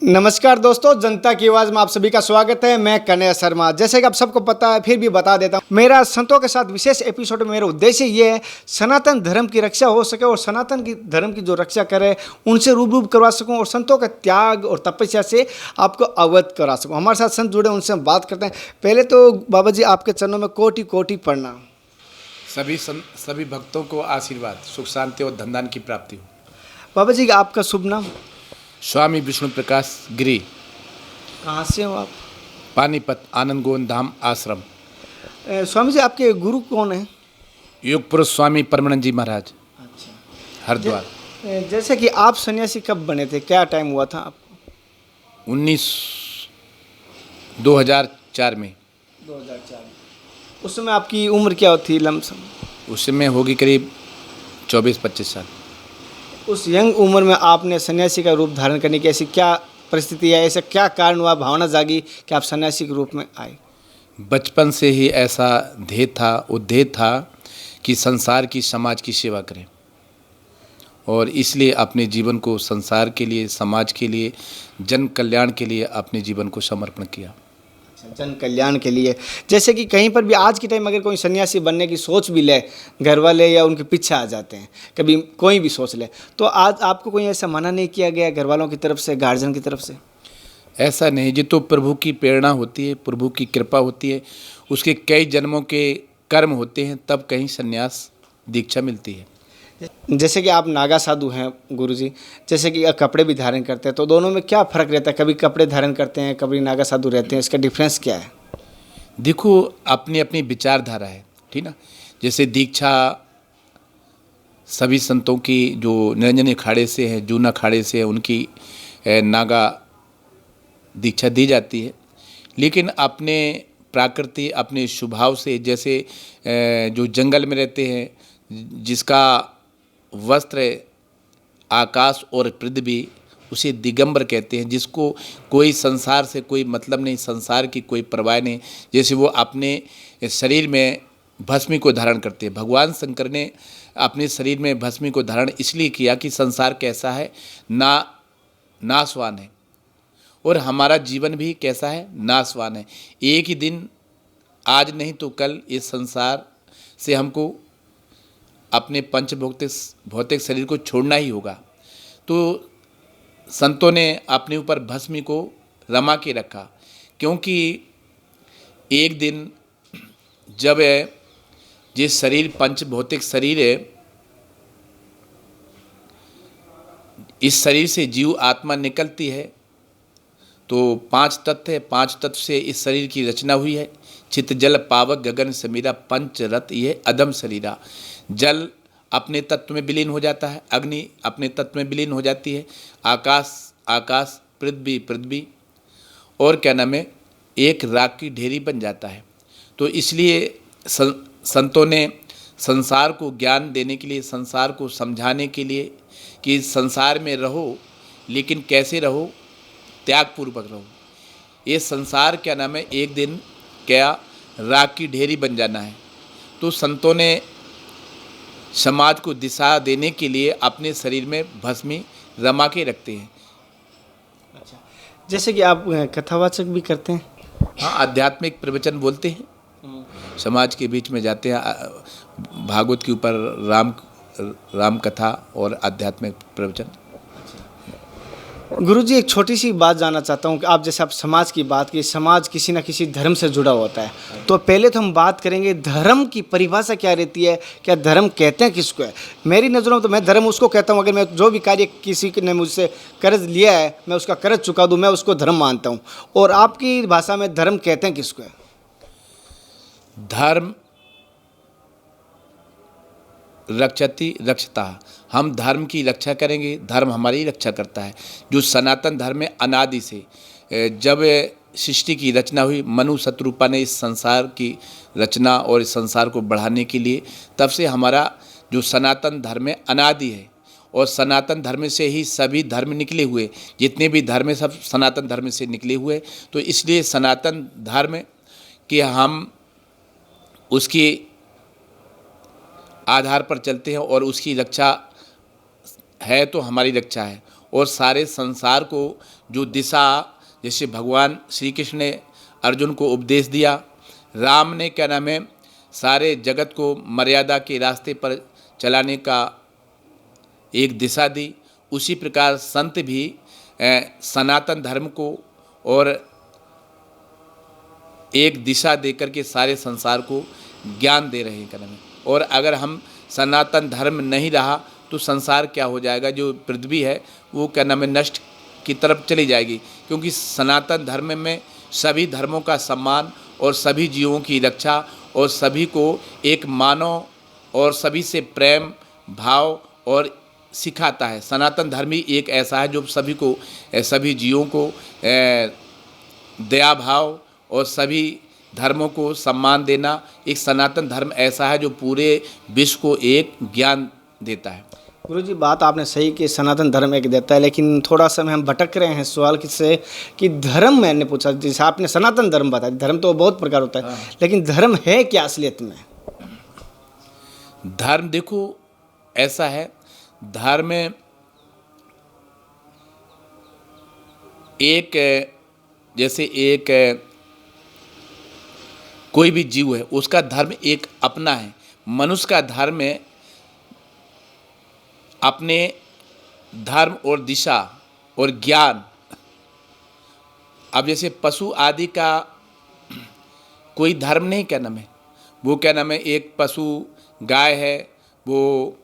नमस्कार दोस्तों, जनता की आवाज़ में आप सभी का स्वागत है। मैं कन्हैया शर्मा। जैसे कि आप सबको पता है, फिर भी बता देता हूँ, मेरा संतों के साथ विशेष एपिसोड में मेरा उद्देश्य ये है, सनातन धर्म की रक्षा हो सके और सनातन की धर्म की जो रक्षा करे उनसे रूबरू करवा सकूं और संतों के त्याग और तपस्या से आपको अवगत करा सकूं। हमारे साथ संत जुड़े, उनसे हम बात करते हैं। पहले तो बाबा जी, आपके चरणों में कोटि कोटि प्रणाम। सभी भक्तों को आशीर्वाद, सुख शांति और धन धान की प्राप्ति हो। बाबा जी, आपका शुभ नाम? स्वामी विष्णु प्रकाश गिरी। कहाँ से हो आप? पानीपत आनंद गोविंद धाम आश्रम। स्वामी जी, आपके गुरु कौन है? युग पुरुष स्वामी परमानंद जी महाराज। अच्छा। हरिद्वार। जैसे कि आप सन्यासी कब बने थे, क्या टाइम हुआ था आपको? 2004 में। 2004। उस समय आपकी उम्र क्या थी लमसम? उस समय होगी करीब 24-25 साल। उस यंग उम्र में आपने सन्यासी का रूप धारण करने की ऐसी क्या परिस्थिति है, ऐसा क्या कारण हुआ, भावना जागी कि आप सन्यासी के रूप में आए? बचपन से ही ऐसा उद्देश्य था कि संसार की, समाज की सेवा करें, और इसलिए अपने जीवन को संसार के लिए, समाज के लिए, जन कल्याण के लिए अपने जीवन को समर्पण किया। जन कल्याण के लिए। जैसे कि कहीं पर भी आज के टाइम अगर कोई सन्यासी बनने की सोच भी ले, घर वाले या उनके पीछे आ जाते हैं, कभी कोई भी सोच ले, तो आज आपको कोई ऐसा मना नहीं किया गया घर वालों की तरफ से, गार्जियन की तरफ से? ऐसा नहीं, जी तो प्रभु की प्रेरणा होती है, प्रभु की कृपा होती है, उसके कई जन्मों के कर्म होते हैं, तब कहीं संन्यास दीक्षा मिलती है। जैसे कि आप नागा साधु हैं गुरुजी, जैसे कि कपड़े भी धारण करते हैं, तो दोनों में क्या फ़र्क रहता है? कभी कपड़े धारण करते हैं, कभी नागा साधु रहते हैं, इसका डिफरेंस क्या है? देखो, अपनी अपनी विचारधारा है, ठीक ना। जैसे दीक्षा सभी संतों की जो निरंजन अखाड़े से है, जूना अखाड़े से है, उनकी नागा दीक्षा दी जाती है। लेकिन अपने प्रकृति, अपने स्वभाव से, जैसे जो जंगल में रहते हैं, जिसका वस्त्र आकाश और पृथ्वी, उसे दिगंबर कहते हैं, जिसको कोई संसार से कोई मतलब नहीं, संसार की कोई परवाह नहीं। जैसे वो अपने शरीर में भस्मी को धारण करते हैं। भगवान शंकर ने अपने शरीर में भस्मी को धारण इसलिए किया कि संसार कैसा है, नाशवान है, और हमारा जीवन भी कैसा है, नाशवान है। एक ही दिन, आज नहीं तो कल, इस संसार से हमको अपने भौतिक शरीर को छोड़ना ही होगा। तो संतों ने अपने ऊपर भस्मी को रमा के रखा, क्योंकि एक दिन जब ये शरीर भौतिक शरीर है, इस शरीर से जीव आत्मा निकलती है, तो 5 तत्व है, 5 तत्व से इस शरीर की रचना हुई है। चित्त जल पावक गगन समीरा, पंच रत ये अदम शरीरा। जल अपने तत्व में विलीन हो जाता है, अग्नि अपने तत्व में विलीन हो जाती है, आकाश पृथ्वी, और क्या नाम है, एक राख की ढेरी बन जाता है। तो इसलिए संतों ने संसार को ज्ञान देने के लिए, संसार को समझाने के लिए, कि संसार में रहो, लेकिन कैसे रहो, त्यागपूर्वक रहो। ये संसार क्या नाम है, एक दिन क्या राख की ढेरी बन जाना है। तो संतों ने समाज को दिशा देने के लिए अपने शरीर में भस्मी रमा के रखते हैं। अच्छा, जैसे कि आप कथावाचक भी करते हैं? हाँ, आध्यात्मिक प्रवचन बोलते हैं, समाज के बीच में जाते हैं, भागवत के ऊपर राम कथा और आध्यात्मिक प्रवचन। गुरुजी, एक छोटी सी बात जानना चाहता हूँ कि आप समाज की बात की, समाज किसी न किसी धर्म से जुड़ा होता है, तो पहले तो हम बात करेंगे धर्म की परिभाषा क्या रहती है, क्या धर्म कहते हैं किसको है? मेरी नज़रों में तो मैं धर्म उसको कहता हूँ, अगर मैं जो भी कार्य किसी ने मुझसे कर्ज लिया है, मैं उसका कर्ज चुका दूँ, मैं उसको धर्म मानता हूँ। और आपकी भाषा में धर्म कहते हैं किसको है? धर्म रक्षति रक्षता, हम धर्म की रक्षा करेंगे, धर्म हमारी रक्षा करता है। जो सनातन धर्म है, अनादि से जब सृष्टि की रचना हुई, मनु शत्रुपा ने इस संसार की रचना और इस संसार को बढ़ाने के लिए, तब से हमारा जो सनातन धर्म है अनादि है, और सनातन धर्म से ही सभी धर्म निकले हुए, जितने भी धर्म है सब सनातन धर्म से निकले हुए। तो इसलिए सनातन धर्म कि हम उसके आधार पर चलते हैं, और उसकी रक्षा है तो हमारी रक्षा है, और सारे संसार को जो दिशा, जैसे भगवान श्री कृष्ण ने अर्जुन को उपदेश दिया, राम ने क्या नाम है सारे जगत को मर्यादा के रास्ते पर चलाने का एक दिशा दी, उसी प्रकार संत भी सनातन धर्म को और एक दिशा देकर के सारे संसार को ज्ञान दे रहे हैं क्या नाम है। और अगर हम सनातन धर्म नहीं रहा तो संसार क्या हो जाएगा, जो पृथ्वी है वो क्या नाम है नष्ट की तरफ चली जाएगी, क्योंकि सनातन धर्म में सभी धर्मों का सम्मान और सभी जीवों की रक्षा और सभी को एक मानव और सभी से प्रेम भाव और सिखाता है। सनातन धर्म ही एक ऐसा है जो सभी को, सभी जीवों को दया भाव और सभी धर्मों को सम्मान देना, एक सनातन धर्म ऐसा है जो पूरे विश्व को एक ज्ञान देता है। गुरुजी, बात आपने सही कि सनातन धर्म एक देता है, लेकिन थोड़ा सा हम भटक रहे हैं सवाल किससे कि धर्म, मैंने पूछा जैसे आपने सनातन धर्म बताया, धर्म तो बहुत प्रकार होता है, लेकिन धर्म है क्या असलियत में? धर्म देखो ऐसा है, धर्म एक जैसे एक कोई भी जीव है उसका धर्म एक अपना है। मनुष्य का धर्म है अपने धर्म और दिशा और ज्ञान। अब जैसे पशु आदि का कोई धर्म नहीं, क्या नाम है वो, क्या नाम है एक पशु गाय है, वो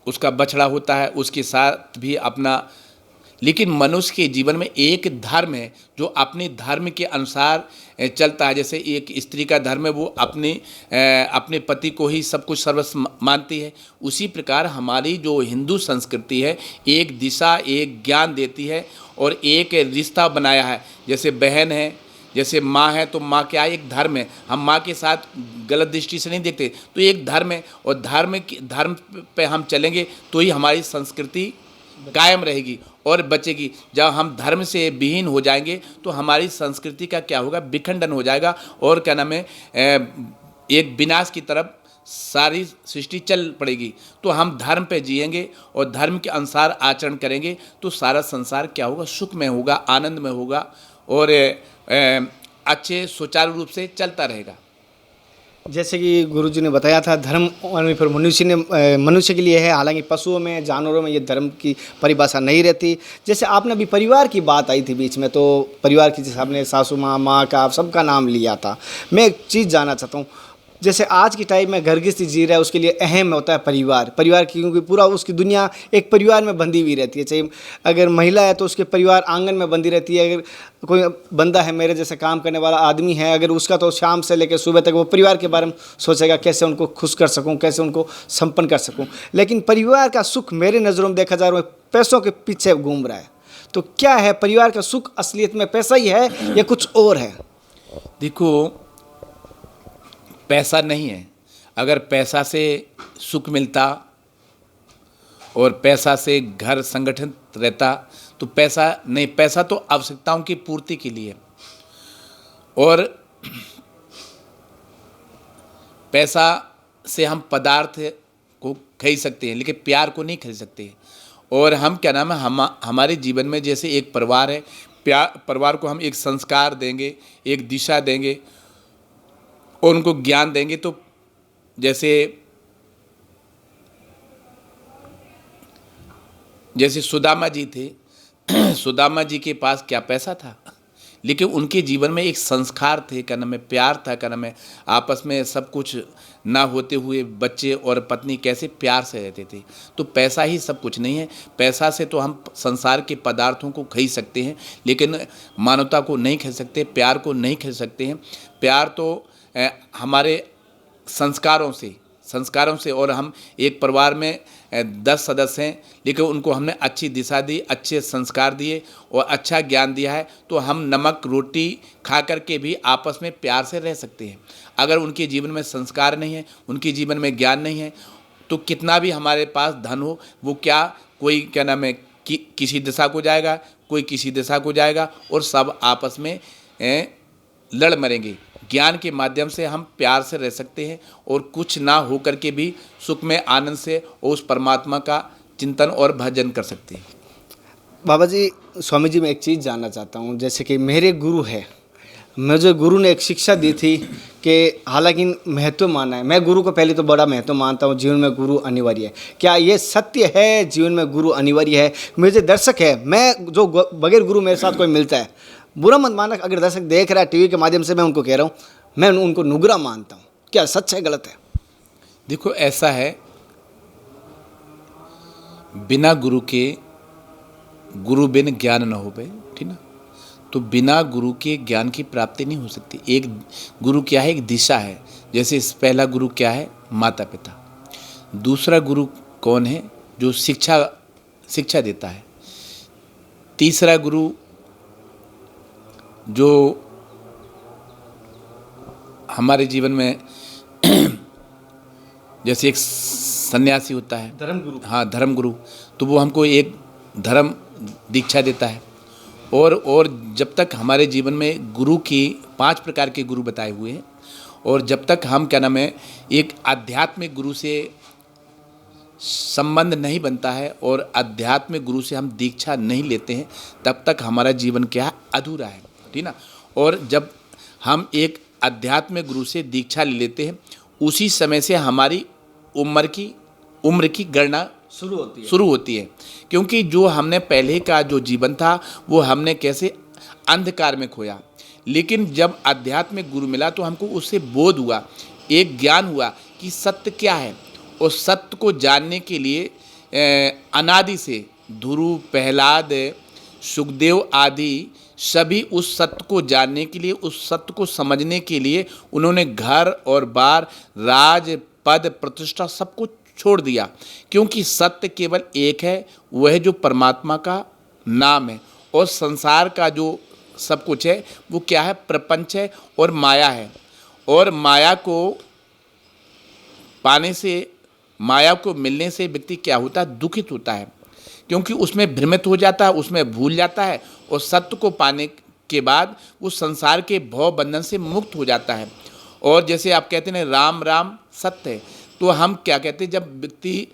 उसका बछड़ा होता है, उसके साथ भी अपना, लेकिन मनुष्य के जीवन में एक धर्म है जो अपने धर्म के अनुसार चलता है। जैसे एक स्त्री का धर्म है वो अपने पति को ही सब कुछ सर्वस्व मानती है, उसी प्रकार हमारी जो हिंदू संस्कृति है एक दिशा एक ज्ञान देती है और एक रिश्ता बनाया है। जैसे बहन है, जैसे माँ है, तो माँ क्या एक धर्म है, हम माँ के साथ गलत दृष्टि से नहीं देखते, तो एक धर्म है और धर्म पे हम चलेंगे तो ही हमारी संस्कृति कायम रहेगी और बचेगी। जब हम धर्म से विहीन हो जाएंगे तो हमारी संस्कृति का क्या होगा, विखंडन हो जाएगा और क्या नाम है एक विनाश की तरफ सारी सृष्टि चल पड़ेगी। तो हम धर्म पे जिएंगे और धर्म के अनुसार आचरण करेंगे तो सारा संसार क्या होगा, सुख में होगा, आनंद में होगा और अच्छे सुचारू रूप से चलता रहेगा। जैसे कि गुरुजी ने बताया था, धर्म फिर मनुष्य के लिए है, हालांकि पशुओं में जानवरों में ये धर्म की परिभाषा नहीं रहती। जैसे आपने अभी परिवार की बात आई थी बीच में, तो परिवार की जैसे आपने सासू माँ, माँ का सबका नाम लिया था, मैं एक चीज़ जानना चाहता हूँ। जैसे आज की टाइम में घर गृहस्थी जी रहा है, उसके लिए अहम होता है परिवार की, क्योंकि पूरा उसकी दुनिया एक परिवार में बंधी हुई रहती है। चाहे अगर महिला है तो उसके परिवार आंगन में बंधी रहती है, अगर कोई बंदा है मेरे जैसे काम करने वाला आदमी है, अगर उसका तो शाम से लेकर सुबह तक वो परिवार के बारे में सोचेगा, कैसे उनको खुश कर सकूं, कैसे उनको संपन्न कर सकूं। लेकिन परिवार का सुख मेरे नज़रों में देखा जा रहा है पैसों के पीछे घूम रहा है। तो क्या है परिवार का सुख, असलियत में पैसा ही है या कुछ और है? देखो, पैसा नहीं है। अगर पैसा से सुख मिलता और पैसा से घर संगठित रहता तो पैसा नहीं, पैसा तो आवश्यकताओं की पूर्ति के लिए, और पैसा से हम पदार्थ को खरीद सकते हैं लेकिन प्यार को नहीं खरीद सकते। और हम क्या नाम है हमारे जीवन में जैसे एक परिवार है, परिवार को हम एक संस्कार देंगे, एक दिशा देंगे और उनको ज्ञान देंगे। तो जैसे सुदामा जी थे, सुदामा जी के पास क्या पैसा था, लेकिन उनके जीवन में एक संस्कार थे, क्या नाम है प्यार था, क्या नाम है आपस में सब कुछ ना होते हुए बच्चे और पत्नी कैसे प्यार से रहते थे। तो पैसा ही सब कुछ नहीं है। पैसा से तो हम संसार के पदार्थों को खरीद सकते हैं लेकिन मानवता को नहीं खरीद सकते, प्यार को नहीं खरीद सकते हैं। प्यार तो हमारे संस्कारों से, और हम एक परिवार में 10 सदस्य हैं लेकिन उनको हमने अच्छी दिशा दी, अच्छे संस्कार दिए और अच्छा ज्ञान दिया है, तो हम नमक रोटी खा कर के भी आपस में प्यार से रह सकते हैं। अगर उनके जीवन में संस्कार नहीं है, उनके जीवन में ज्ञान नहीं है, तो कितना भी हमारे पास धन हो वो क्या, कोई क्या नाम है किसी दिशा को जाएगा, कोई किसी दिशा को जाएगा और सब आपस में लड़ मरेंगे। ज्ञान के माध्यम से हम प्यार से रह सकते हैं और कुछ ना हो करके भी सुख में आनंद से उस परमात्मा का चिंतन और भजन कर सकते हैं। बाबा जी, स्वामी जी, मैं एक चीज़ जानना चाहता हूँ। जैसे कि मेरे गुरु है, मुझे गुरु ने एक शिक्षा दी थी कि हालांकि महत्व माना है, मैं गुरु को पहले तो बड़ा महत्व मानता हूँ, जीवन में गुरु अनिवार्य है। क्या ये सत्य है, जीवन में गुरु अनिवार्य है? मुझे दर्शक है, मैं जो बगैर गुरु मेरे साथ कोई मिलता है, बुरा मत माना, अगर दर्शक देख रहा है टीवी के माध्यम से, मैं उनको कह रहा हूँ, मैं उनको नुगरा मानता हूँ। क्या सच है, गलत है? देखो, ऐसा है, बिना गुरु के गुरु बिन ज्ञान न हो पाए, ठीक ना। तो बिना गुरु के ज्ञान की प्राप्ति नहीं हो सकती। एक गुरु क्या है? एक दिशा है। जैसे इस पहला गुरु क्या है? माता पिता। दूसरा गुरु कौन है? जो शिक्षा देता है। तीसरा गुरु जो हमारे जीवन में जैसे एक सन्यासी होता है, धर्म गुरु। हाँ, धर्म गुरु, तो वो हमको एक धर्म दीक्षा देता है। और जब तक हमारे जीवन में गुरु की 5 प्रकार के गुरु बताए हुए हैं, और जब तक हम क्या नाम है एक आध्यात्मिक गुरु से संबंध नहीं बनता है और आध्यात्मिक गुरु से हम दीक्षा नहीं लेते हैं, तब तक हमारा जीवन क्या है? अधूरा है, ठीक ना। और जब हम एक आध्यात्मिक गुरु से दीक्षा ले लेते हैं, उसी समय से हमारी उम्र की गणना शुरू होती है। क्योंकि जो हमने पहले का जो जीवन था, वो हमने कैसे अंधकार में खोया। लेकिन जब आध्यात्मिक गुरु मिला तो हमको उससे बोध हुआ, एक ज्ञान हुआ कि सत्य क्या है। और सत्य को जानने के लिए अनादि से ध्रुव, प्रहलाद, सुखदेव आदि सभी उस सत्य को जानने के लिए, उस सत्य को समझने के लिए उन्होंने घर और बार, राज, पद, प्रतिष्ठा सब कुछ छोड़ दिया। क्योंकि सत्य केवल एक है, वह जो परमात्मा का नाम है। और संसार का जो सब कुछ है वो क्या है? प्रपंच है और माया है। और माया को पाने से, माया को मिलने से व्यक्ति क्या होता है? दुखित होता है। क्योंकि उसमें भ्रमित हो जाता है, उसमें भूल जाता है, और सत्य को पाने के बाद वो संसार के भव बंधन से मुक्त हो जाता है। और जैसे आप कहते हैं राम राम सत्य है, तो हम क्या कहते हैं? जब व्यक्ति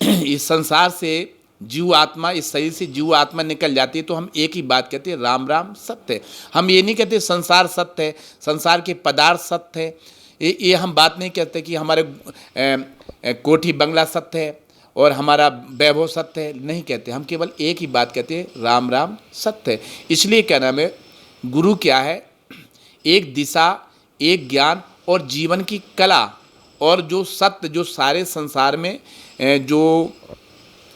इस संसार से जीव आत्मा, इस शरीर से जीव आत्मा निकल जाती है, तो हम एक ही बात कहते हैं, राम राम सत्य है। हम ये नहीं कहते संसार सत्य है, संसार के पदार्थ सत्य है। ये हम बात नहीं कहते कि हमारे कोठी बंगला सत्य है और हमारा वैभव सत्य है, नहीं कहते। हम केवल एक ही बात कहते हैं, राम राम सत्य है। इसलिए क्या नाम है, गुरु क्या है? एक दिशा, एक ज्ञान और जीवन की कला, और जो सत्य, जो सारे संसार में जो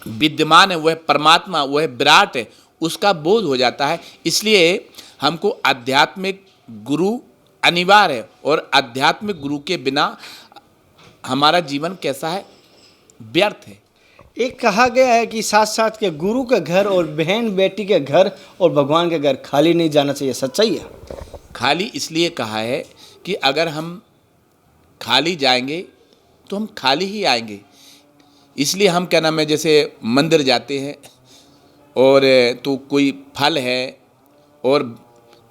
विद्यमान है, वह परमात्मा, वह विराट है, उसका बोध हो जाता है। इसलिए हमको आध्यात्मिक गुरु अनिवार्य है, और आध्यात्मिक गुरु के बिना हमारा जीवन कैसा है? व्यर्थ है। एक कहा गया है कि साथ साथ के गुरु के घर और बहन बेटी के घर और भगवान के घर खाली नहीं जाना चाहिए, सच्चाई है? खाली इसलिए कहा है कि अगर हम खाली जाएंगे तो हम खाली ही आएंगे। इसलिए हम क्या नाम है, जैसे मंदिर जाते हैं और तो कोई फल है, और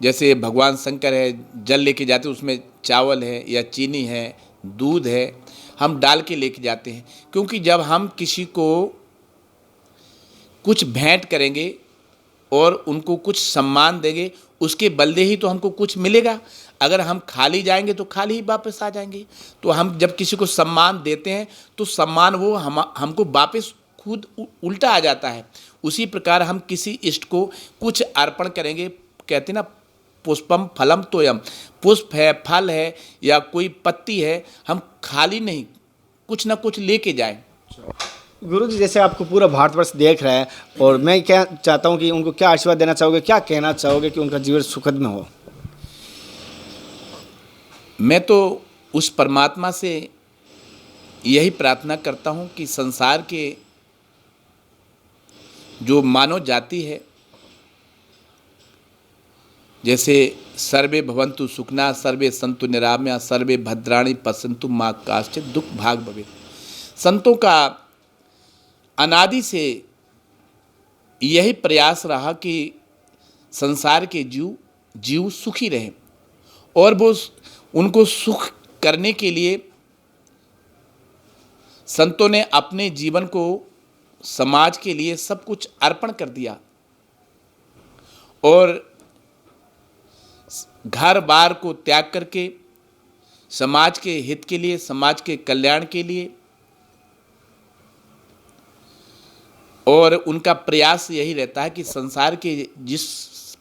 जैसे भगवान शंकर है, जल लेके जाते हैं, उसमें चावल है या चीनी है, दूध है, हम डाल के लेके जाते हैं। क्योंकि जब हम किसी को कुछ भेंट करेंगे और उनको कुछ सम्मान देंगे, उसके बदले ही तो हमको कुछ मिलेगा। अगर हम खाली जाएंगे तो खाली ही वापस आ जाएंगे। तो हम जब किसी को सम्मान देते हैं तो सम्मान वो हमको वापस खुद उल्टा आ जाता है। उसी प्रकार हम किसी इष्ट को कुछ अर्पण करेंगे, कहते ना पुष्पम फलम तोयम, पुष्प है, फल है या कोई पत्ती है, हम खाली नहीं, कुछ ना कुछ लेके जाएं। गुरु जी, जैसे आपको पूरा भारतवर्ष देख रहा है, और मैं क्या चाहता हूँ कि उनको क्या आशीर्वाद देना चाहोगे, क्या कहना चाहोगे कि उनका जीवन सुखद में हो? मैं तो उस परमात्मा से यही प्रार्थना करता हूँ कि संसार के जो मानव जाति है, जैसे सर्वे भवन्तु सुखिनः, सर्वे सन्तु निरामया, सर्वे भद्राणि पश्यन्तु मा काश्चित् दुख भाग भवेत्। संतों का अनादि से यही प्रयास रहा कि संसार के जीव सुखी रहें, और वो उनको सुख करने के लिए संतों ने अपने जीवन को समाज के लिए सब कुछ अर्पण कर दिया। और घर बार को त्याग करके समाज के हित के लिए, समाज के कल्याण के लिए, और उनका प्रयास यही रहता है कि संसार के जिस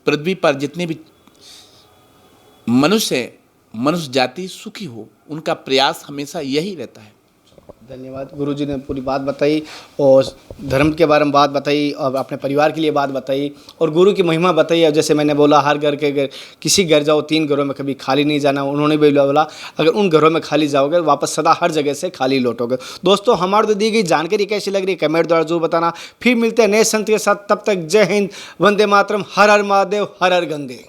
पृथ्वी पर जितने भी मनुष्य हैं, मनुष्य जाति सुखी हो, उनका प्रयास हमेशा यही रहता है। धन्यवाद। गुरुजी ने पूरी बात बताई और धर्म के बारे में बात बताई और अपने परिवार के लिए बात बताई और गुरु की महिमा बताई। और जैसे मैंने बोला, हर घर के अगर किसी घर जाओ 3 घरों में कभी खाली नहीं जाना। उन्होंने भी बोला अगर उन घरों में खाली जाओगे वापस सदा हर जगह से खाली लौटोगे। दोस्तों, हमारे तो दी गई जानकारी कैसी लग रही है कमेंट द्वारा जरूर बताना। फिर मिलते हैं नए संत के साथ, तब तक जय हिंद, वंदे मातरम, हर हर महादेव, हर हर गंगे।